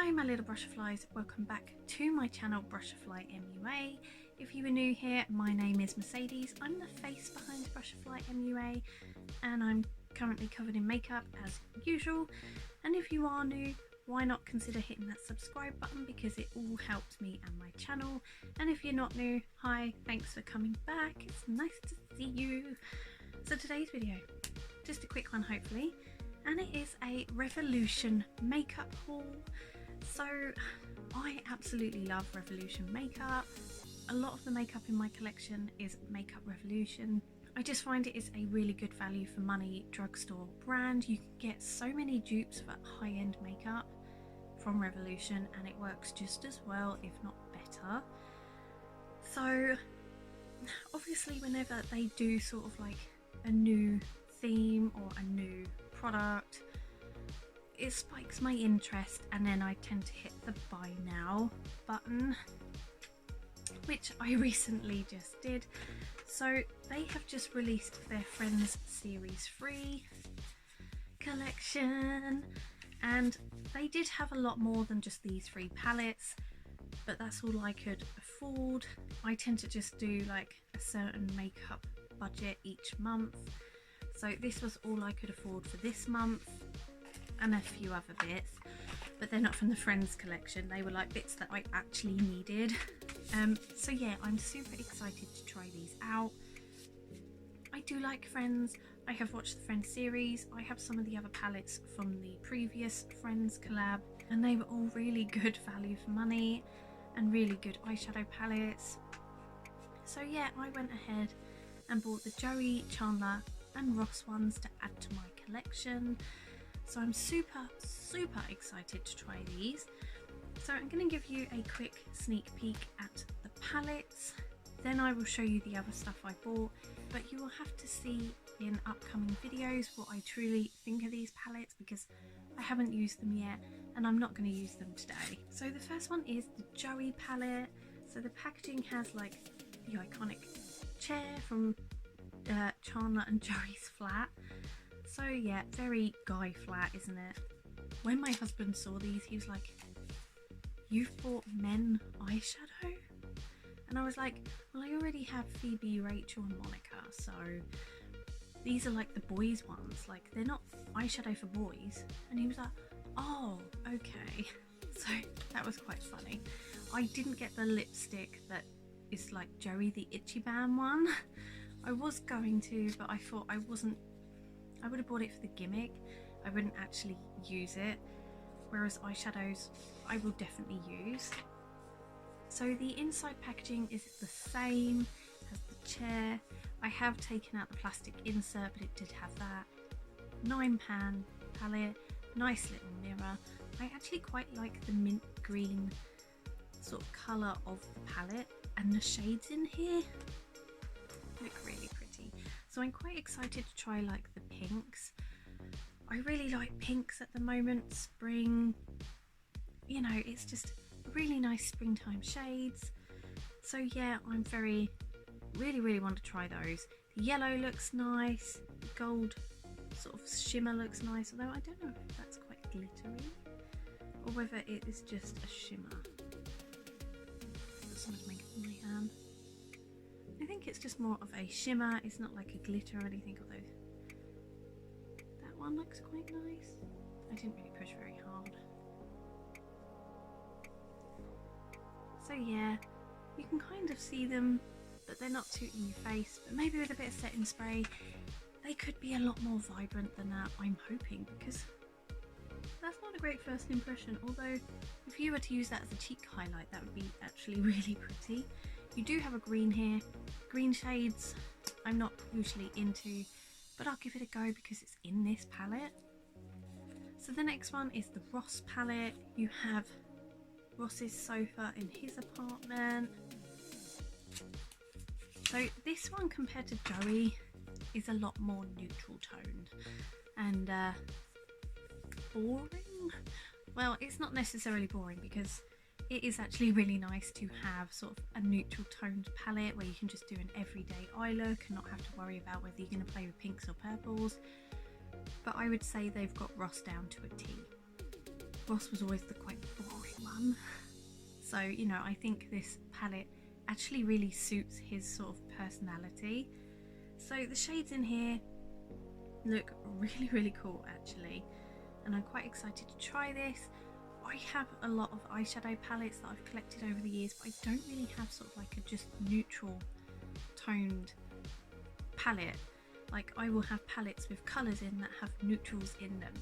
Hi my little Brushflies, welcome back to my channel Brushfly MUA. If you are new here, my name is Mercedes. I'm the face behind Brushfly MUA and I'm currently covered in makeup as usual. And if you are new, why not consider hitting that subscribe button because it all helps me and my channel. And if you're not new, hi, thanks for coming back. It's nice to see you. So today's video, just a quick one hopefully, and it is a Revolution makeup haul. So I absolutely love Revolution makeup. A lot of the makeup in my collection is Makeup Revolution. I just find it is a really good value for money drugstore brand. You can get so many dupes for high-end makeup from Revolution and it works just as well, if not better. So obviously whenever they do sort of like a new theme or a new product, it spikes my interest and then I tend to hit the buy now button, which I recently just did. So they have just released their Friends Series 3 collection and they did have a lot more than just these 3 palettes, but that's all I could afford. I tend to just do like a certain makeup budget each month, so this was all I could afford for this month and a few other bits, but they're not from the Friends collection. They were like bits that I actually needed. So yeah, I'm super excited to try these out. I do like Friends. I have watched the Friends series. I have some of the other palettes from the previous Friends collab and they were all really good value for money and really good eyeshadow palettes. So yeah, I went ahead and bought the Dewy, Chandler and Ross ones to add to my collection. So I'm super excited to try these. So I'm going to give you a quick sneak peek at the palettes, then I will show you the other stuff I bought, but you will have to see in upcoming videos what I truly think of these palettes because I haven't used them yet and I'm not going to use them today. So the first one is the Dewy palette. So the packaging has like the iconic chair from Chandler and Dewy's flat. So yeah, very guy flat, isn't it? When my husband saw these, he was like, "You've bought men eyeshadow?" And I was like, well, I already have Phoebe, Rachel and Monica, so these are like the boys ones, like they're not eyeshadow for boys. And he was like, oh, okay. So that was quite funny. I didn't get the lipstick that is like Dewy the Itchy Bam one. I was going to, but I thought I would have bought it for the gimmick. I wouldn't actually use it, whereas eyeshadows I will definitely use. So the inside packaging is the same as the chair. I have taken out the plastic insert, but it did have that. 9-pan palette, nice little mirror. I actually quite like the mint green sort of colour of the palette, and the shades in here look really pretty. So I'm quite excited to try like the pinks. I really like pinks at the moment, spring, you know, it's just really nice springtime shades. So yeah, I'm really want to try those. The yellow looks nice, the gold sort of shimmer looks nice, although I don't know if that's quite glittery or whether it is just a shimmer. Got so much makeup on my hand. I think it's just more of a shimmer, it's not like a glitter or anything, although that one looks quite nice. I didn't really push very hard. So yeah, you can kind of see them, but they're not too in your face, but maybe with a bit of setting spray they could be a lot more vibrant than that, I'm hoping, because that's not a great first impression, although if you were to use that as a cheek highlight that would be actually really pretty. You do have a green here. Green shades I'm not usually into, but I'll give it a go because it's in this palette. So the next one is the Ross palette. You have Ross's sofa in his apartment. So this one compared to Dewy is a lot more neutral toned and boring. Well, it's not necessarily boring because it is actually really nice to have sort of a neutral toned palette where you can just do an everyday eye look and not have to worry about whether you're going to play with pinks or purples. But I would say they've got Ross down to a T. Ross was always the quite boring one. So, you know, I think this palette actually really suits his sort of personality. So the shades in here look really, really cool actually. And I'm quite excited to try this. I have a lot of eyeshadow palettes that I've collected over the years, but I don't really have sort of like a just neutral toned palette. Like I will have palettes with colours in that have neutrals in them.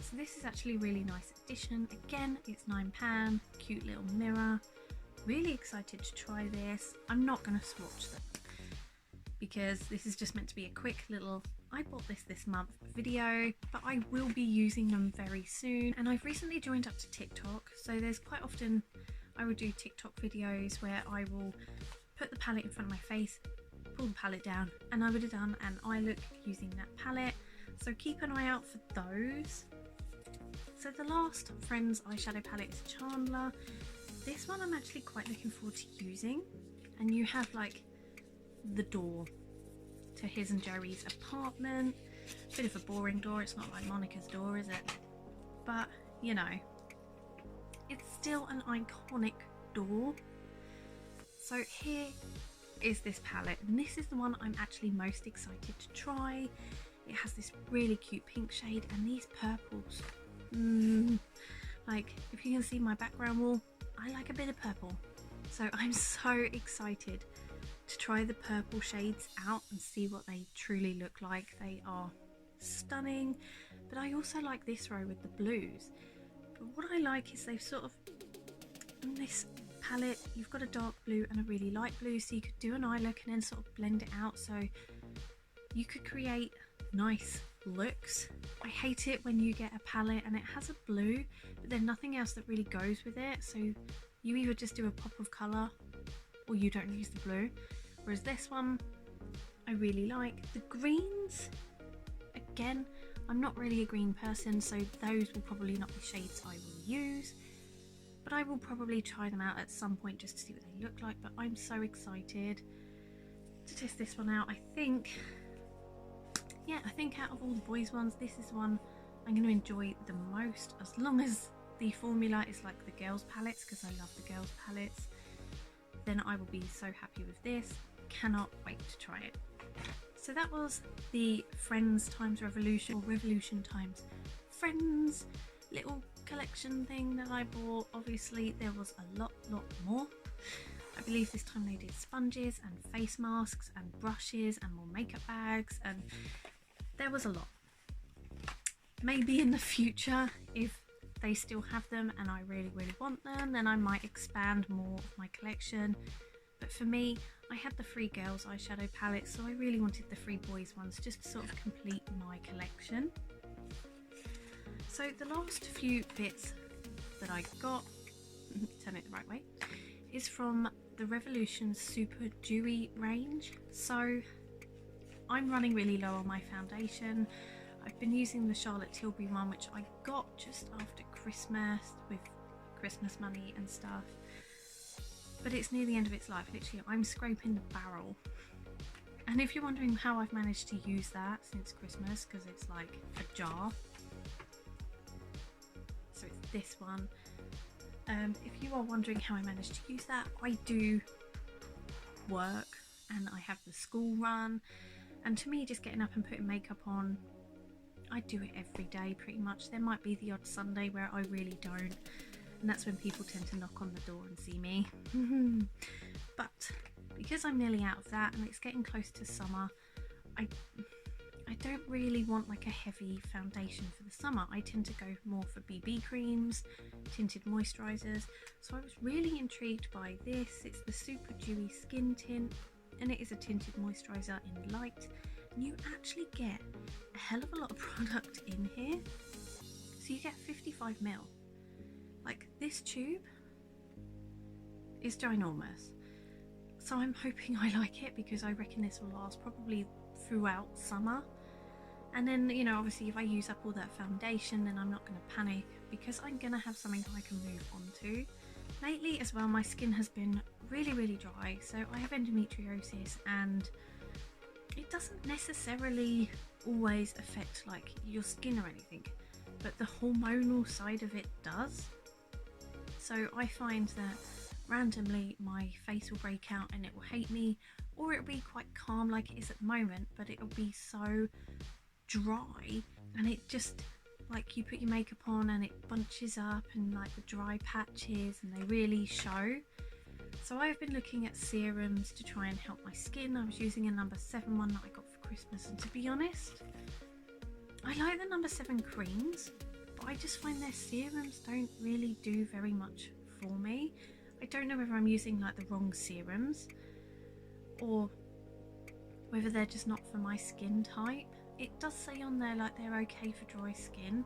So this is actually a really nice addition. Again, it's £9, cute little mirror. Really excited to try this. I'm not going to swatch them because this is just meant to be a quick little I bought this month video, but I will be using them very soon. And I've recently joined up to TikTok, so there's quite often I will do TikTok videos where I will put the palette in front of my face, pull the palette down, and I would have done an eye look using that palette. So keep an eye out for those. So the last Friends eyeshadow palette is Chandler. This one I'm actually quite looking forward to using. And you have like the door to his and Joey's apartment. Bit of a boring door, it's not like Monica's door, is it? But, you know, it's still an iconic door. So here is this palette, and this is the one I'm actually most excited to try. It has this really cute pink shade and these purples. Like, if you can see my background wall, I like a bit of purple. So I'm so excited to try the purple shades out and see what they truly look like. They are stunning, but I also like this row with the blues. But what I like is they've sort of, in this palette, you've got a dark blue and a really light blue, so you could do an eye look and then sort of blend it out, so you could create nice looks. I hate it when you get a palette and it has a blue, but then nothing else that really goes with it, so you either just do a pop of colour or you don't use the blue. Whereas this one I really like. The greens, again, I'm not really a green person, so those will probably not be shades I will use, but I will probably try them out at some point just to see what they look like. But I'm so excited to test this one out. I think out of all the boys ones, this is one I'm going to enjoy the most, as long as the formula is like the girls palettes, because I love the girls palettes. Then I will be so happy with this. Cannot wait to try it. So that was the Friends times Revolution, or Revolution times Friends little collection thing that I bought. Obviously there was a lot more. I believe this time they did sponges and face masks and brushes and more makeup bags, and there was a lot. Maybe in the future, if they still have them and I really want them, then I might expand more of my collection. But for me, I had the 3 girls eyeshadow palettes, so I really wanted the 3 boys ones just to sort of complete my collection. So the last few bits that I got, turn it the right way, is from the Revolution Super Dewy range. So I'm running really low on my foundation. I've been using the Charlotte Tilbury one, which I got just after Christmas with Christmas money and stuff, but it's near the end of its life. Literally, I'm scraping the barrel. And if you're wondering how I've managed to use that since Christmas, because it's like a jar, so it's this one. If you are wondering how I managed to use that, I do work and I have the school run, and to me, just getting up and putting makeup on, I do it every day pretty much. There might be the odd Sunday where I really don't, and that's when people tend to knock on the door and see me. But because I'm nearly out of that and it's getting close to summer, I don't really want like a heavy foundation for the summer. I tend to go more for BB creams, tinted moisturisers. So I was really intrigued by this. It's the Super Dewy Skin Tint, and it is a tinted moisturiser in light. And you actually get a hell of a lot of product in here. So you get 55ml. Like, this tube is ginormous. So I'm hoping I like it, because I reckon this will last probably throughout summer. And then, you know, obviously if I use up all that foundation, then I'm not going to panic, because I'm going to have something I can move on to. Lately as well, my skin has been really dry. So I have endometriosis, and it doesn't necessarily always affect like your skin or anything, but the hormonal side of it does. So I find that randomly my face will break out and it will hate me, or it'll be quite calm like it is at the moment, but it'll be so dry, and it just, like, you put your makeup on and it bunches up and like the dry patches, and they really show. So I've been looking at serums to try and help my skin. I was using a number 7 one that I got for Christmas, and to be honest, I like the number 7 creams, but I just find their serums don't really do very much for me. I don't know whether I'm using like the wrong serums or whether they're just not for my skin type. It does say on there like they're okay for dry skin,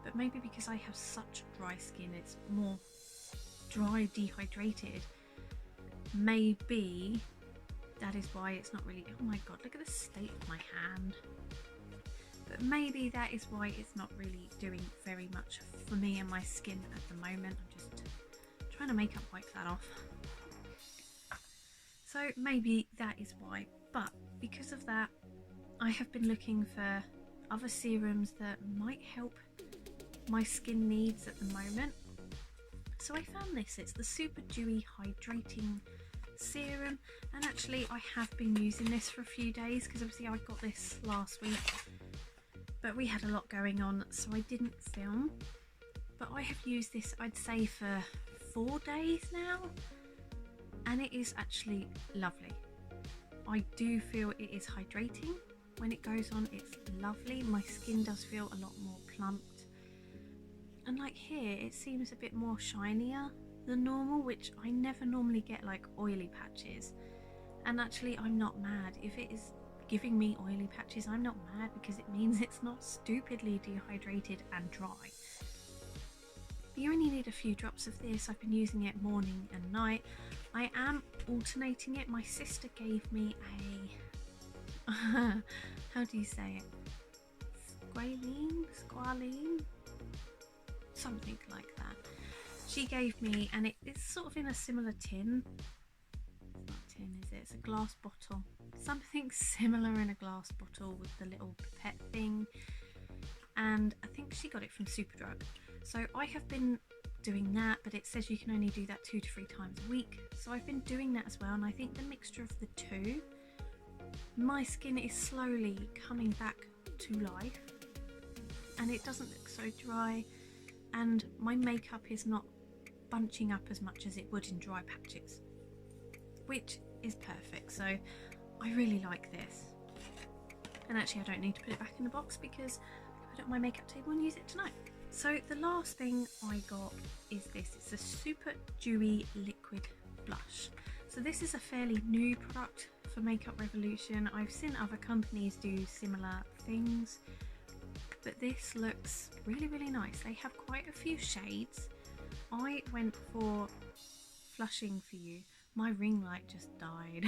but maybe because I have such dry skin, it's more dry, dehydrated. Maybe that is why it's not really, oh my god, look at the state of my hand. But maybe that is why it's not really doing very much for me and my skin at the moment. I'm just trying to makeup wipe that off. So maybe that is why, but because of that, I have been looking for other serums that might help my skin needs at the moment. So I found this. It's the Super Dewy Hydrating Serum, and actually I have been using this for a few days because obviously I got this last week, but we had a lot going on so I didn't film. But I have used this, I'd say, for 4 days now, and it is actually lovely. I do feel it is hydrating. When it goes on, it's lovely. My skin does feel a lot more plumped, and like here it seems a bit more shinier than normal, which I never normally get like oily patches. And actually I'm not mad if it is giving me oily patches. I'm not mad because it means it's not stupidly dehydrated and dry. But you only need a few drops of this. I've been using it morning and night. I am alternating it. My sister gave me a how do you say it, squalene, something like that. She gave me, and it's sort of in a similar tin. It's not a tin, is it? It's a glass bottle. Something similar in a glass bottle with the little pipette thing. And I think she got it from Superdrug. So I have been doing that, but it says you can only do that 2 to 3 times a week. So I've been doing that as well, and I think the mixture of the two, my skin is slowly coming back to life, and it doesn't look so dry, and my makeup is not bunching up as much as it would in dry patches, which is perfect. So I really like this, and actually I don't need to put it back in the box because I put it on my makeup table and use it tonight. So the last thing I got is this. It's a Super Dewy Liquid Blush. So this is a fairly new product for Makeup Revolution. I've seen other companies do similar things, but this looks really, really nice. They have quite a few shades. I went for Flushing for You. My ring light just died.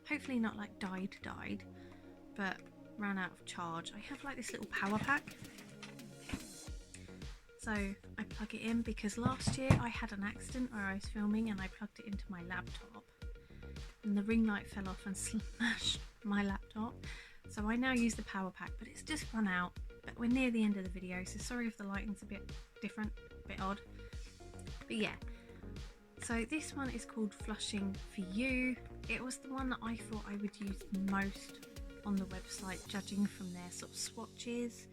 Hopefully not like died, but ran out of charge. I have like this little power pack. So I plug it in because last year I had an accident where I was filming and I plugged it into my laptop, and the ring light fell off and smashed my laptop. So I now use the power pack, but it's just run out. But we're near the end of the video, so sorry if the lighting's a bit different, a bit odd. But yeah, so this one is called Flushing for You. It was the one that I thought I would use the most on the website, judging from their sort of swatches.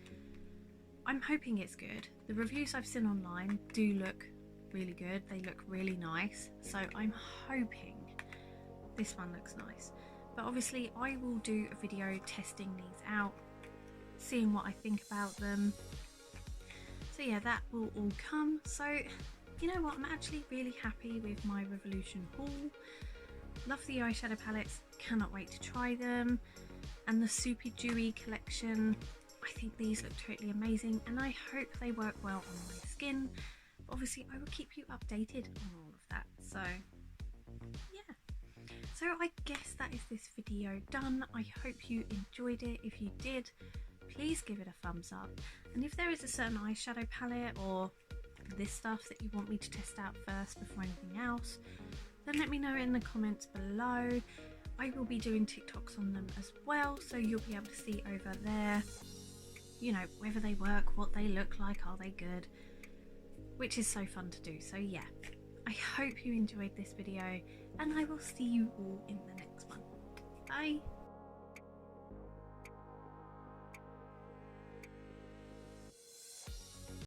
I'm hoping it's good. The reviews I've seen online do look really good. They look really nice. So I'm hoping this one looks nice. But obviously I will do a video testing these out, seeing what I think about them. So yeah, that will all come. So you know what, I'm actually really happy with my Revolution haul. Love the eyeshadow palettes, cannot wait to try them. And the Super Dewy collection, I think these look totally amazing, and I hope they work well on my skin. But obviously I will keep you updated on all of that. So yeah, so I guess that is this video done. I hope you enjoyed it. If you did, please give it a thumbs up, and if there is a certain eyeshadow palette or this stuff that you want me to test out first before anything else, then let me know in the comments below. I will be doing TikToks on them as well, so you'll be able to see over there. you know, whether they work, what they look like, are they good, which is so fun to do. So yeah, I hope you enjoyed this video, and I will see you all in the next one. Bye.